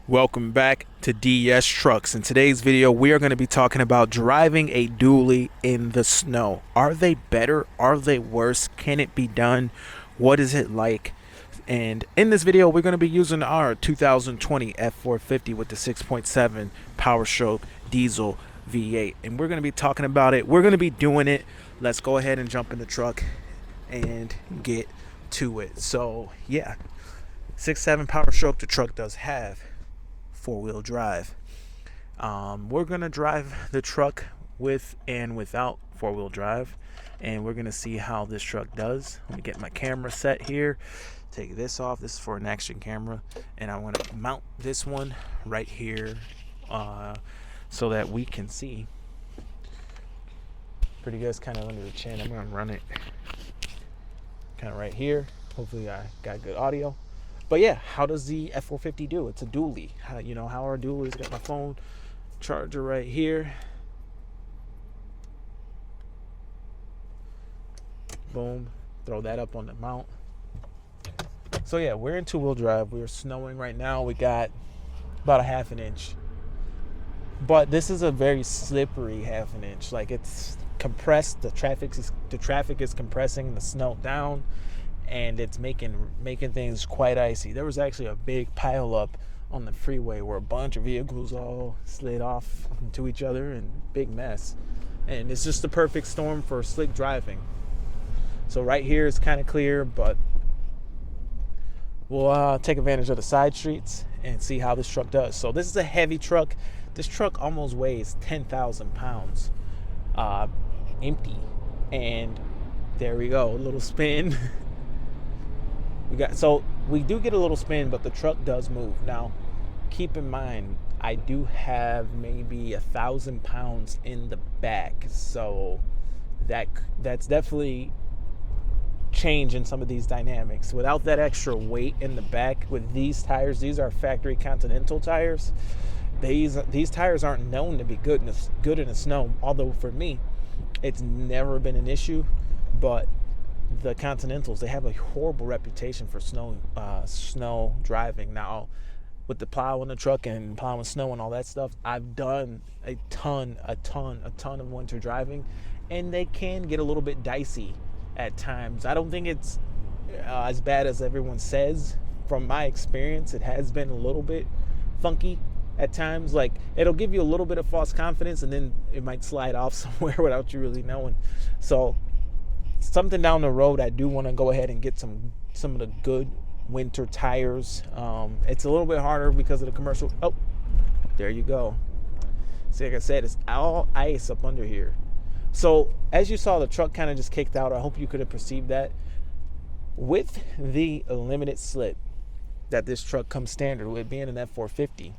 Welcome back to DS Trucks. In today's video, we are going to be talking about driving a dually in the snow. Are they better? Are they worse? Can it be done? What is it like? And in this video, we're going to be using our 2020 F450 with the 6.7 Power Stroke diesel V8. And we're going to be talking about it. We're going to be doing it. Let's go ahead and jump in the truck and get to it. So, yeah, 6.7 Power Stroke the truck does have. Four-wheel drive. We're gonna drive the truck with and without four-wheel drive, and we're gonna see how this truck does. Let me get my camera set here. Take this off. This is for an action camera, and I want to mount this one right here so that we can see. Pretty good. It's kind of under the chin. I'm gonna run it kind of right here. Hopefully I got good audio. But yeah, how does the F450 do? It's a dually. How are dualies? Got my phone charger right here. Boom. Throw that up on the mount. So yeah, we're in two-wheel drive. We're snowing right now. We got about a half an inch. But this is a very slippery half an inch. Like, it's compressed. The traffic is compressing the snow down. And it's making things quite icy. There was actually a big pile up on the freeway where a bunch of vehicles all slid off into each other, and big mess. And it's just the perfect storm for slick driving. So right here is kind of clear, but we'll take advantage of the side streets and see how this truck does. So this is a heavy truck. This truck almost weighs 10,000 pounds empty. And there we go, a little spin. We do get a little spin, but the truck does move. Now, keep in mind, I do have maybe 1,000 pounds in the back, so that's definitely changing some of these dynamics. Without that extra weight in the back, with these tires, these are factory Continental tires. These tires aren't known to be good in the snow. Although for me, it's never been an issue, but the Continentals, they have a horrible reputation for snow driving. Now, with the plow in the truck and plowing snow and all that stuff, I've done a ton of winter driving, and they can get a little bit dicey at times. I don't think it's as bad as everyone says. From my experience, it has been a little bit funky at times. Like, it'll give you a little bit of false confidence, and then it might slide off somewhere without you really knowing. So something down the road, I do want to go ahead and get some of the good winter tires. It's a little bit harder because of the commercial. Oh, there you go. See, like I said, it's all ice up under here. So as you saw, the truck kind of just kicked out. I hope you could have perceived that. With the limited slip that this truck comes standard with, being an F450,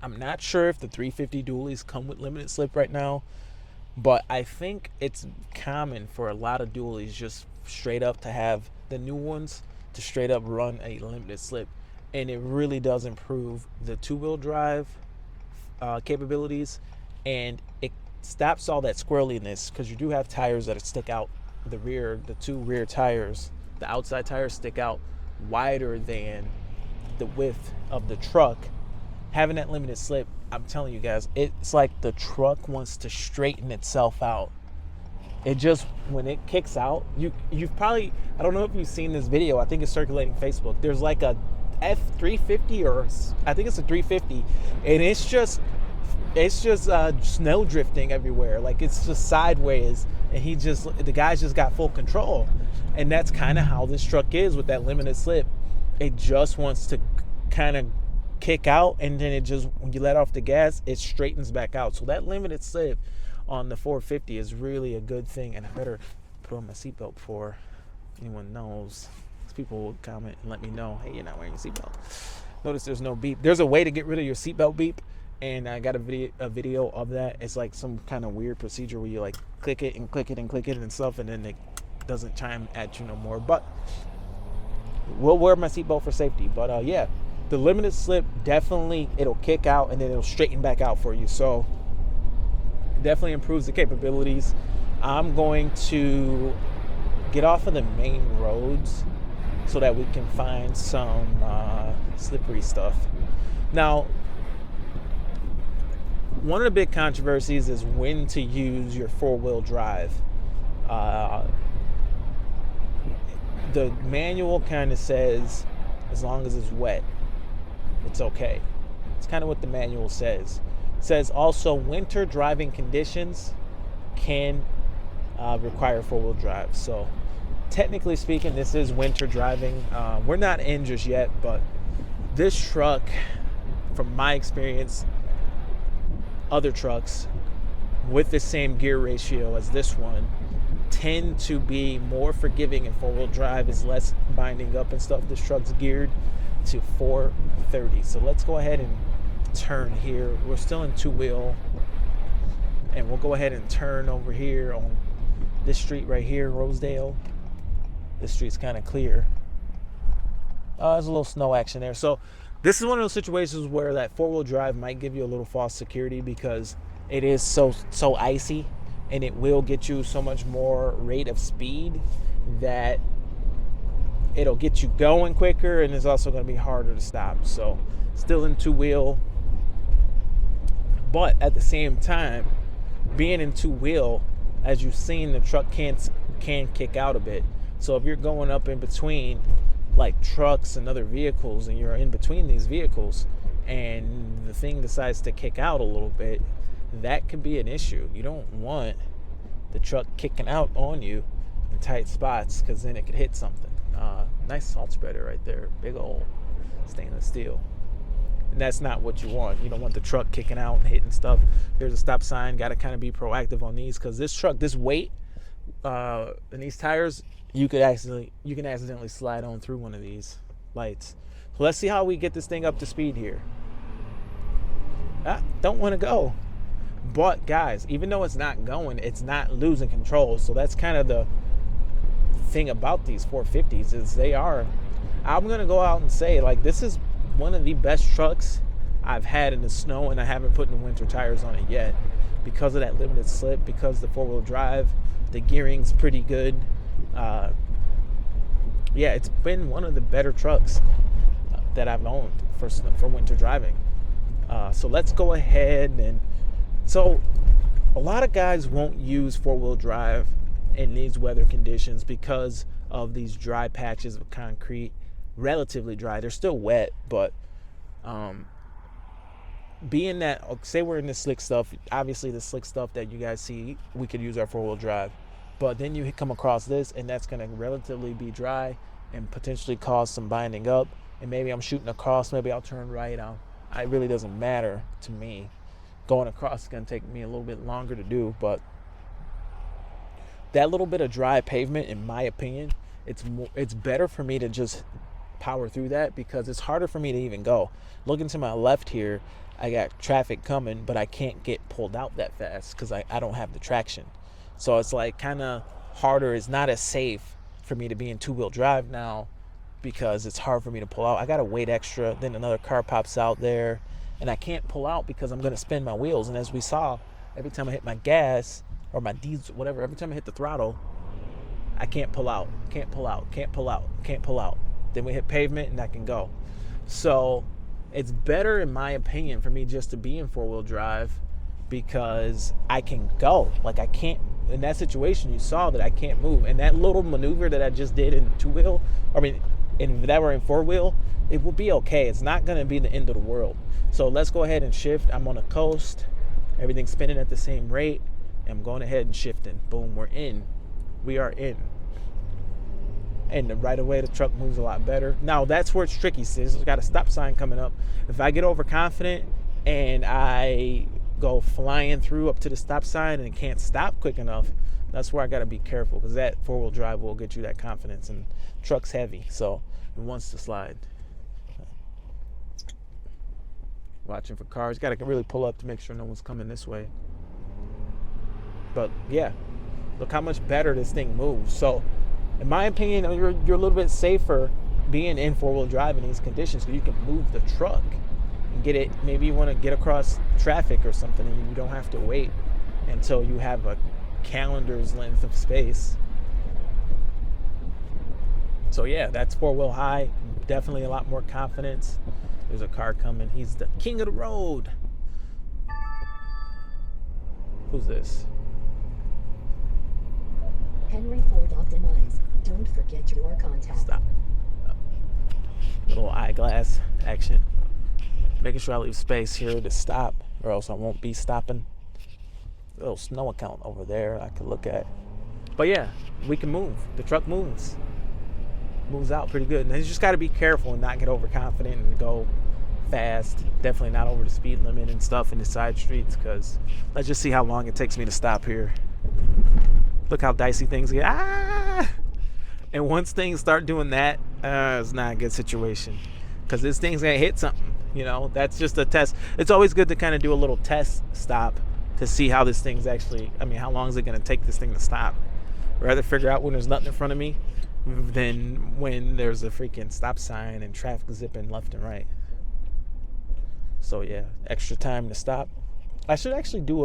I'm not sure if the 350 dualies come with limited slip right now. But I think it's common for a lot of dualies just straight up to have the new ones to straight up run a limited slip. And it really does improve the two-wheel drive capabilities. And it stops all that squirreliness, because you do have tires that stick out the rear. The two rear tires, the outside tires, stick out wider than the width of the truck. Having that limited slip, I'm telling you guys, it's like the truck wants to straighten itself out. It just, when it kicks out, you've probably, I don't know if you've seen this video, I think it's circulating Facebook. There's like a F350, or I think it's a 350, and it's just snow drifting everywhere. Like, it's just sideways, and the guy's just got full control. And that's kind of how this truck is with that limited slip. It just wants to kind of kick out, and then it just, when you let off the gas, it straightens back out. So that limited slip on the 450 is really a good thing. And I better put on my seatbelt before anyone knows, because people will comment and let me know, hey, you're not wearing your seatbelt. Notice there's no beep. There's a way to get rid of your seatbelt beep, and I got a video of that. It's like some kind of weird procedure where you like click it and click it and click it and stuff, and then it doesn't chime at you no more. But we'll wear my seatbelt for safety. But yeah, the limited slip, definitely, it'll kick out and then it'll straighten back out for you. So definitely improves the capabilities. I'm going to get off of the main roads so that we can find some slippery stuff. Now, one of the big controversies is when to use your four-wheel drive. The manual kind of says as long as it's wet, it's okay. It's kind of what the manual says. It says also winter driving conditions can require four-wheel drive. So technically speaking, this is winter driving. We're not in just yet, but this truck, from my experience, other trucks with the same gear ratio as this one tend to be more forgiving in four-wheel drive, is less binding up and stuff. This truck's geared to 430. So let's go ahead and turn here. We're still in two-wheel, and we'll go ahead and turn over here on this street right here, Rosedale. This street's kind of clear. There's a little snow action there. So this is one of those situations where that four-wheel drive might give you a little false security because it is so icy, and it will get you so much more rate of speed that it'll get you going quicker, and it's also going to be harder to stop. So still in two-wheel, but at the same time, being in two-wheel, as you've seen, the truck can kick out a bit. So if you're going up in between like trucks and other vehicles, and you're in between these vehicles and the thing decides to kick out a little bit, that could be an issue. You don't want the truck kicking out on you in tight spots, because then it could hit something. Nice salt spreader right there, big old stainless steel. And that's not what you want. You don't want the truck kicking out and hitting stuff. There's a stop sign. Got to kind of be proactive on these, because this truck, this weight, and these tires, you can accidentally slide on through one of these lights. So let's see how we get this thing up to speed here. Don't want to go. But guys, even though it's not going, it's not losing control. So that's kind of the thing about these 450s, is I'm going to go out and say, like, this is one of the best trucks I've had in the snow, and I haven't put in winter tires on it yet because of that limited slip, because the four-wheel drive, the gearing's pretty good. Yeah, it's been one of the better trucks that I've owned for winter driving. So let's go ahead and, so a lot of guys won't use four-wheel drive in these weather conditions because of these dry patches of concrete. Relatively dry, they're still wet, but being that, say we're in the slick stuff, obviously the slick stuff that you guys see, we could use our four-wheel drive. But then you come across this, and that's going to relatively be dry and potentially cause some binding up. And maybe I'm shooting across, maybe I'll turn right. It really doesn't matter to me. Going across is going to take me a little bit longer to do, but that little bit of dry pavement, in my opinion, it's better for me to just power through that, because it's harder for me to even go. Looking to my left here, I got traffic coming, but I can't get pulled out that fast because I don't have the traction. So it's like kind of harder. It's not as safe for me to be in two-wheel drive now, because it's hard for me to pull out. I gotta wait extra, then another car pops out there, and I can't pull out because I'm gonna spin my wheels. And as we saw, every time I hit my gas or my diesel, whatever, every time I hit the throttle, I can't pull out, can't pull out, can't pull out, can't pull out. Then we hit pavement and I can go. So it's better, in my opinion, for me just to be in four-wheel drive, because I can go. Like, I can't, in that situation, you saw that I can't move. And that little maneuver that I just did in two-wheel, if that were in four-wheel, it will be okay. It's not going to be the end of the world. So let's go ahead and shift. I'm on a coast. Everything's spinning at the same rate. I'm going ahead and shifting. Boom, we're in. We are in. And right away, the truck moves a lot better. Now, that's where it's tricky. So there's got a stop sign coming up. If I get overconfident and I go flying through up to the stop sign and can't stop quick enough, that's where I got to be careful, because that four-wheel drive will get you that confidence, and the truck's heavy, so it wants to slide. Watching for cars. Got to really pull up to make sure no one's coming this way. But yeah, look how much better this thing moves. So in my opinion, you're a little bit safer being in four-wheel drive in these conditions, because you can move the truck and get it. Maybe you want to get across traffic or something, and you don't have to wait until you have a calendar's length of space. So yeah, that's 4-wheel high. Definitely a lot more confidence. There's a car coming. He's the king of the road. Who's this? Henry Ford Optimize. Don't forget your contact. Stop. Little eyeglass action. Making sure I leave space here to stop, or else I won't be stopping. A little snow account over there I could look at. But yeah, we can move. The truck moves. Moves out pretty good. And you just got to be careful and not get overconfident and go fast. Definitely not over the speed limit and stuff in the side streets, because let's just see how long it takes me to stop here. Look how dicey things get. And once things start doing that, it's not a good situation, because this thing's gonna hit something. You know, that's just a test. It's always good to kind of do a little test stop to see how this thing's actually, how long is it gonna take this thing to stop. I'd rather figure out when there's nothing in front of me than when there's a freaking stop sign and traffic zipping left and right. So yeah, extra time to stop. I should actually do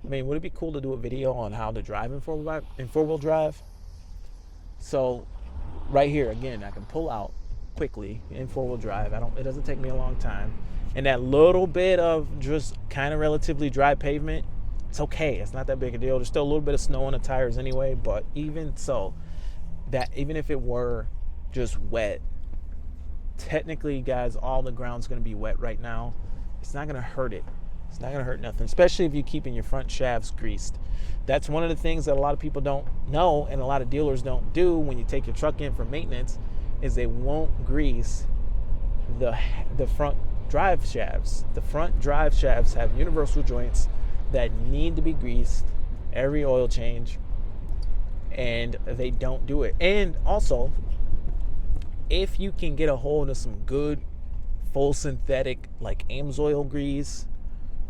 would it be cool to do a video on how to drive in four-wheel drive? So right here, again, I can pull out quickly in four-wheel drive. It doesn't take me a long time. And that little bit of just kind of relatively dry pavement, it's okay. It's not that big a deal. There's still a little bit of snow on the tires anyway, but even so, that even if it were just wet, technically, guys, all the ground's going to be wet right now. It's not going to hurt it. It's not going to hurt nothing, especially if you're keeping your front shafts greased. That's one of the things that a lot of people don't know, and a lot of dealers don't do when you take your truck in for maintenance, is they won't grease the front drive shafts. The front drive shafts have universal joints that need to be greased every oil change, and they don't do it. And also, if you can get a hold of some good full synthetic like Amsoil grease,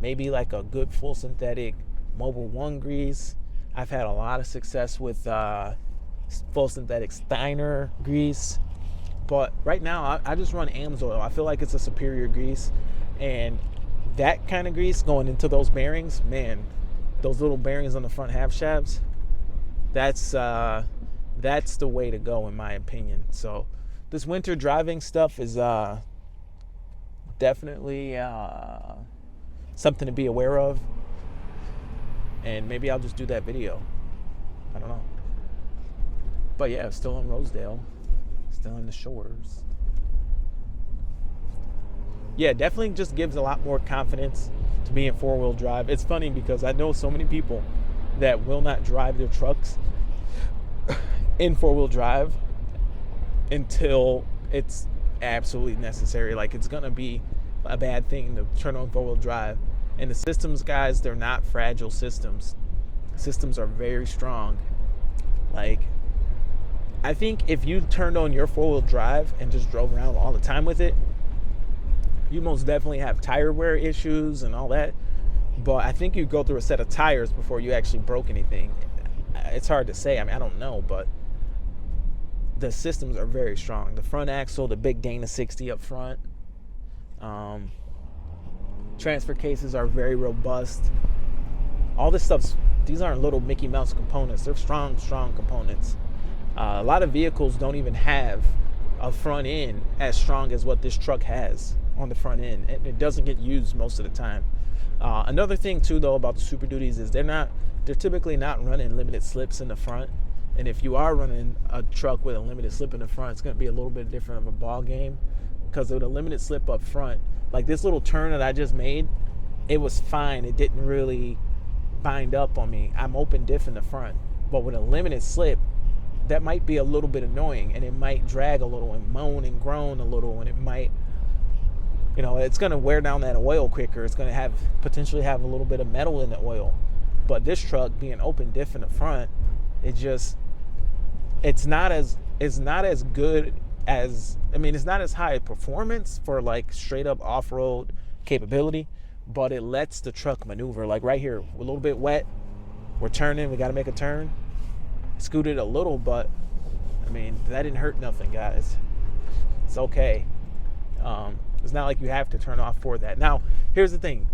maybe like a good full synthetic Mobil 1 grease. I've had a lot of success with full synthetic Steiner grease, but right now I just run Amsoil. I feel like it's a superior grease, and that kind of grease going into those bearings, man, those little bearings on the front half shafts, that's the way to go in my opinion. So this winter driving stuff is definitely something to be aware of, and maybe I'll just do that video. I don't know. But yeah, still in Rosedale, still in the shores. Yeah, definitely just gives a lot more confidence to be in four-wheel drive. It's funny because I know so many people that will not drive their trucks in four-wheel drive until it's absolutely necessary. Like, it's gonna be a bad thing to turn on four-wheel drive. And the systems, guys, they're not fragile systems. Systems are very strong. Like, I think if you turned on your four-wheel drive and just drove around all the time with it, you most definitely have tire wear issues and all that. But I think you go through a set of tires before you actually broke anything. It's hard to say. I don't know, but the systems are very strong. The front axle, the big Dana 60 up front. Transfer cases are very robust. All this stuff's, these aren't little Mickey Mouse components. They're strong components. A lot of vehicles don't even have a front end as strong as what this truck has on the front end. It doesn't get used most of the time. Another thing too, though, about the Super Duties is they're typically not running limited slips in the front. And if you are running a truck with a limited slip in the front, it's going to be a little bit different of a ball game, because with a limited slip up front, like this little turn that I just made, it was fine. It didn't really bind up on me. I'm open diff in the front, but with a limited slip, that might be a little bit annoying, and it might drag a little and moan and groan a little, and it might, it's going to wear down that oil quicker. It's going to potentially have a little bit of metal in the oil. But this truck being open diff in the front, it's not as good as, it's not as high performance for like straight up off-road capability, but it lets the truck maneuver. Like right here, we're a little bit wet, we're turning, we got to make a turn. Scooted a little, but that didn't hurt nothing, guys. It's okay. It's not like you have to turn off for that. Now, here's the thing.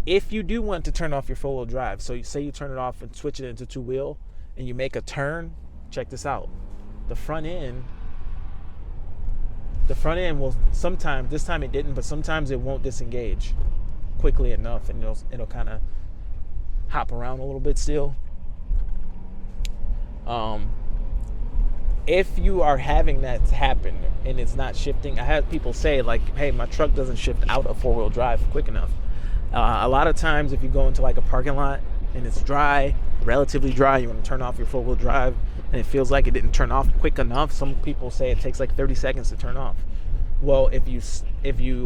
If you do want to turn off your four-wheel drive, so you say you turn it off and switch it into two-wheel, and you make a turn, check this out. The front end the front end will sometimes, this time it didn't, but sometimes it won't disengage quickly enough, and it'll kind of hop around a little bit still. If you are having that happen and it's not shifting, I had people say like, hey, my truck doesn't shift out of 4-wheel drive quick enough. A lot of times if you go into like a parking lot and it's dry, relatively dry, you want to turn off your 4-wheel drive and it feels like it didn't turn off quick enough, some people say it takes like 30 seconds to turn off. Well, if you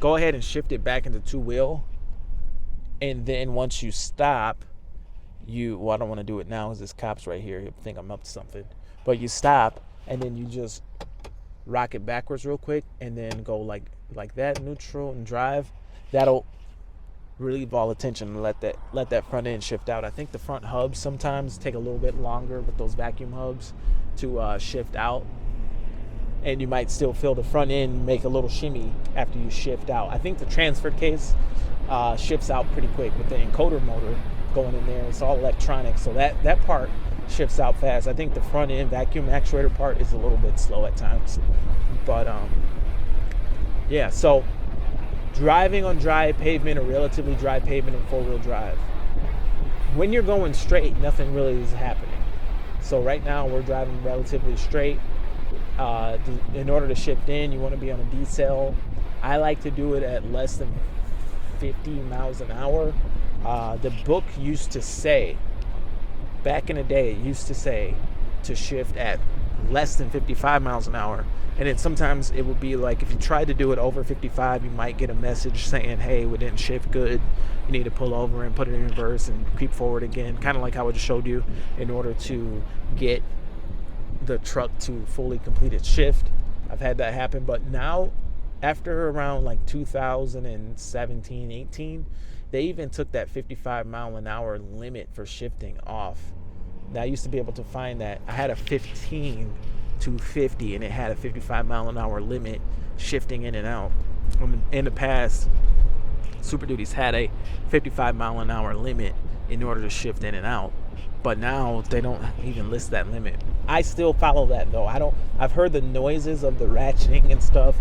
go ahead and shift it back into 2-wheel, and then once you stop, well, I don't want to do it now because this cop's right here. He'll think I'm up to something. But you stop, and then you just rock it backwards real quick, and then go like that, neutral and drive. That'll relieve all the tension and let that front end shift out. I think the front hubs sometimes take a little bit longer with those vacuum hubs to shift out, and you might still feel the front end make a little shimmy after you shift out. I think the transfer case shifts out pretty quick with the encoder motor going in there. It's all electronic, so that part shifts out fast. I think the front end vacuum actuator part is a little bit slow at times, but yeah. So driving on dry pavement or relatively dry pavement in 4-wheel drive, when you're going straight, nothing really is happening. So right now we're driving relatively straight. In order to shift in, you want to be on a decel. I like to do it at less than 50 miles an hour. The book used to say, back in the day, it used to say to shift at less than 55 miles an hour. And then sometimes it would be like, if you tried to do it over 55, you might get a message saying, hey, we didn't shift good. You need to pull over and put it in reverse and creep forward again. Kind of like how I just showed you, in order to get the truck to fully complete its shift. I've had that happen. But now, after around like 2017, 18, they even took that 55 mile an hour limit for shifting off. Now, I used to be able to find that. I had a 15 to 50 and it had a 55 mile an hour limit shifting in and out. In the past, Super Duties had a 55 mile an hour limit in order to shift in and out. But now they don't even list that limit. I still follow that though. I've heard the noises of the ratcheting and stuff,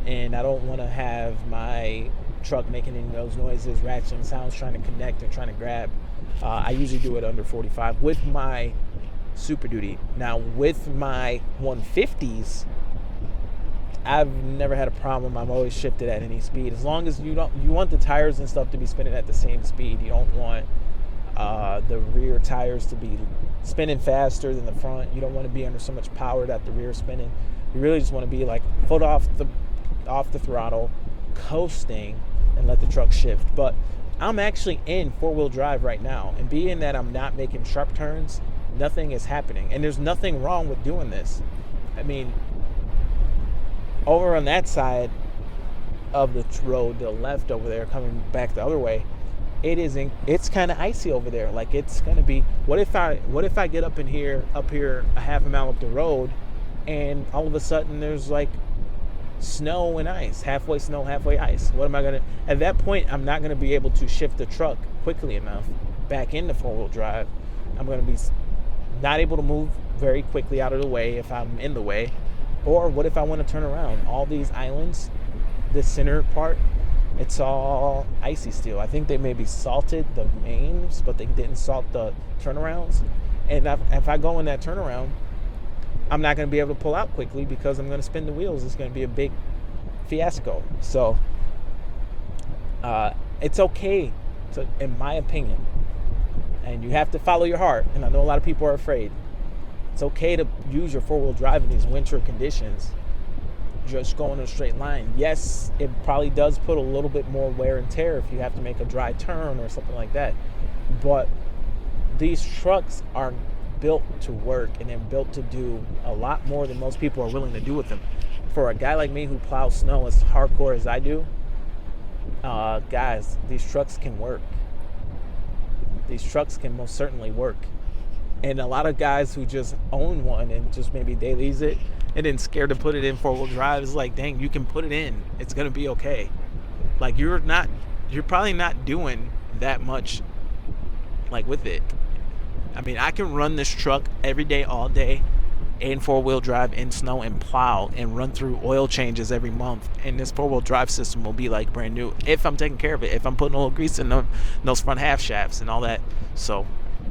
and I don't want to have my truck making any of those noises, ratcheting sounds, trying to connect and trying to grab. I usually do it under 45 with my Super Duty. Now with my 150s, I've never had a problem. I've always shifted at any speed, as long as you want the tires and stuff to be spinning at the same speed. You don't want the rear tires to be spinning faster than the front. You don't want to be under so much power that the rear is spinning. You really just want to be like foot off the throttle, coasting, and let the truck shift. But I'm actually in 4-wheel drive right now, and being that I'm not making sharp turns, nothing is happening, and there's nothing wrong with doing this. I mean, over on that side of the road, the left over there, coming back the other way, it's kind of icy over there. Like, it's gonna be, what if I get up here a half a mile up the road, and all of a sudden there's like snow and ice, halfway snow, halfway ice. What am I gonna, at that point, I'm not gonna be able to shift the truck quickly enough back into 4-wheel drive. I'm gonna be not able to move very quickly out of the way if I'm in the way. Or what if I want to turn around? All these islands, this center part, it's all icy still. I think they maybe salted the mains, but they didn't salt the turnarounds. And if I go in that turnaround, I'm not going to be able to pull out quickly because I'm going to spin the wheels. It's going to be a big fiasco. So it's okay, in my opinion. And you have to follow your heart. And I know a lot of people are afraid. It's okay to use your 4-wheel drive in these winter conditions. Just go in a straight line. Yes, it probably does put a little bit more wear and tear if you have to make a dry turn or something like that. But these trucks are built to work, and they're built to do a lot more than most people are willing to do with them. For a guy like me who plows snow as hardcore as I do, guys, these trucks can work. These trucks can most certainly work. And a lot of guys who just own one and just maybe they lease it and then scared to put it in 4-wheel drive, is like, dang, you can put it in. It's going to be okay. Like, you're probably not doing that much, like, with it. I mean, I can run this truck every day, all day, in four-wheel drive in snow and plow and run through oil changes every month, and this four-wheel drive system will be like brand new if I'm taking care of it, if I'm putting a little grease in those front half shafts and all that. So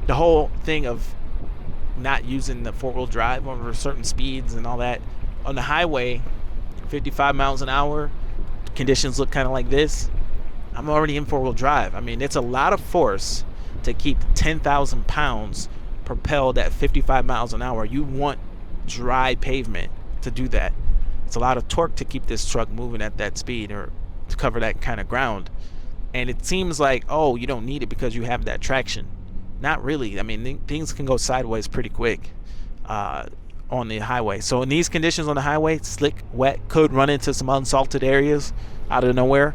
the whole thing of not using the four-wheel drive over certain speeds and all that on the highway, 55 miles an hour, conditions look kind of like this, I'm already in four-wheel drive. I mean, it's a lot of force to keep 10,000 pounds propelled at 55 miles an hour. You want dry pavement to do that. It's a lot of torque to keep this truck moving at that speed or to cover that kind of ground. And it seems like, oh, you don't need it because you have that traction. Not really. I mean, things can go sideways pretty quick on the highway. So in these conditions on the highway, slick, wet, could run into some unsalted areas out of nowhere.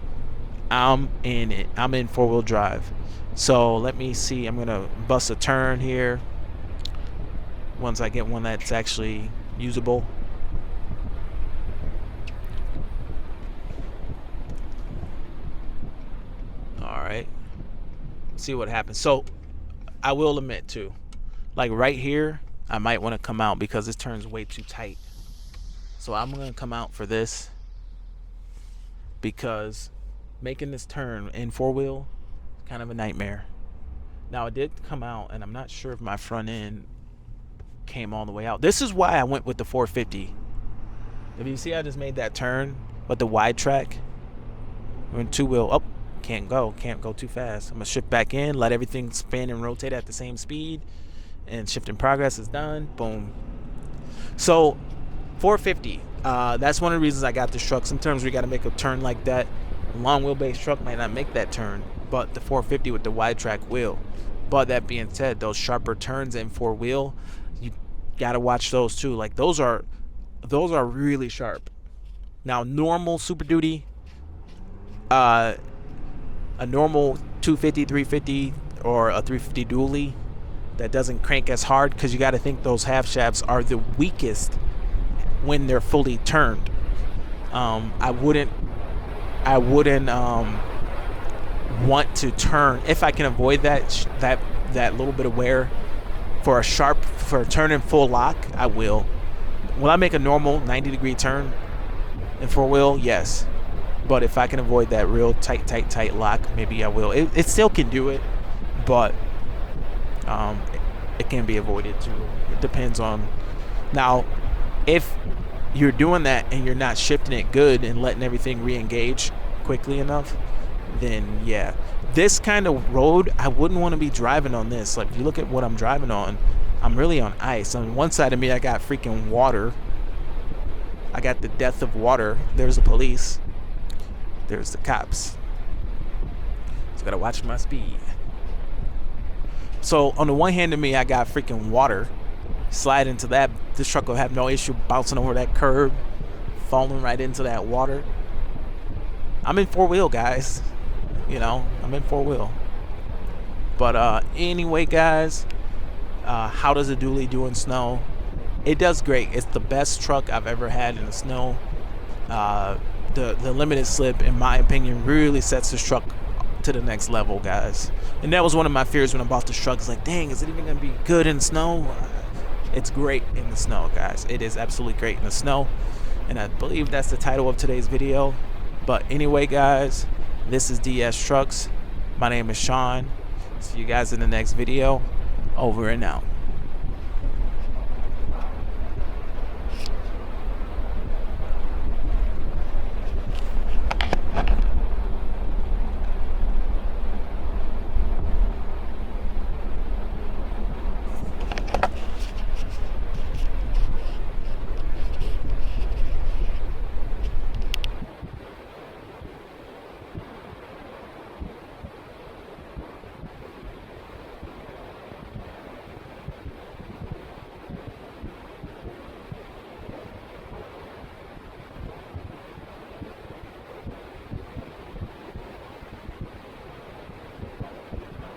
I'm in it. I'm in four-wheel drive. So let me see. I'm gonna bust a turn here once I get one that's actually usable. All right, see what happens. So I will admit too, like right here, I might want to come out because this turn's way too tight. So I'm gonna come out for this because making this turn in four-wheel kind of a nightmare. Now, it did come out, and I'm not sure if my front end came all the way out. This is why I went with the 450. If you see, I just made that turn with the wide track. We're in two-wheel. Oh, can't go too fast. I'm gonna shift back in, let everything spin and rotate at the same speed, and shift in progress is done. Boom. So 450, that's one of the reasons I got this truck. Sometimes we got to make a turn like that. A long wheelbase truck might not make that turn, but the 450 with the wide track will. But that being said, those sharper turns in four wheel, you gotta watch those too. Like those are really sharp. Now, normal Super Duty, a normal 250, 350, or a 350 dually that doesn't crank as hard, because you got to think those half shafts are the weakest when they're fully turned. I wouldn't want to turn, if I can avoid that little bit of wear, for a turn in full lock. I will. Will I make a normal 90-degree turn in four wheel? Yes. But if I can avoid that real tight lock, maybe I will. It still can do it, but it can be avoided too. It depends on. Now, if you're doing that and you're not shifting it good and letting everything re-engage quickly enough, then yeah. This kind of road, I wouldn't want to be driving on this. Like, if you look at what I'm driving on, I'm really on ice. On one side of me, I got freaking water. I got the death of water. There's the police. There's the cops. So gotta watch my speed. So on the one hand of me, I got freaking water. Slide into that. This truck will have no issue bouncing over that curb, falling right into that water. I'm in four wheel, guys. You know, I'm in four wheel. But anyway, guys, how does a dually do in snow? It does great. It's the best truck I've ever had in the snow. The limited slip, in my opinion, really sets this truck to the next level, guys. And that was one of my fears when I bought this truck. It's like, dang, is it even gonna be good in the snow? It's great in the snow, guys. It is absolutely great in the snow. And I believe that's the title of today's video. But anyway, guys, this is DS Trucks. My name is Sean. See you guys in the next video. Over and out.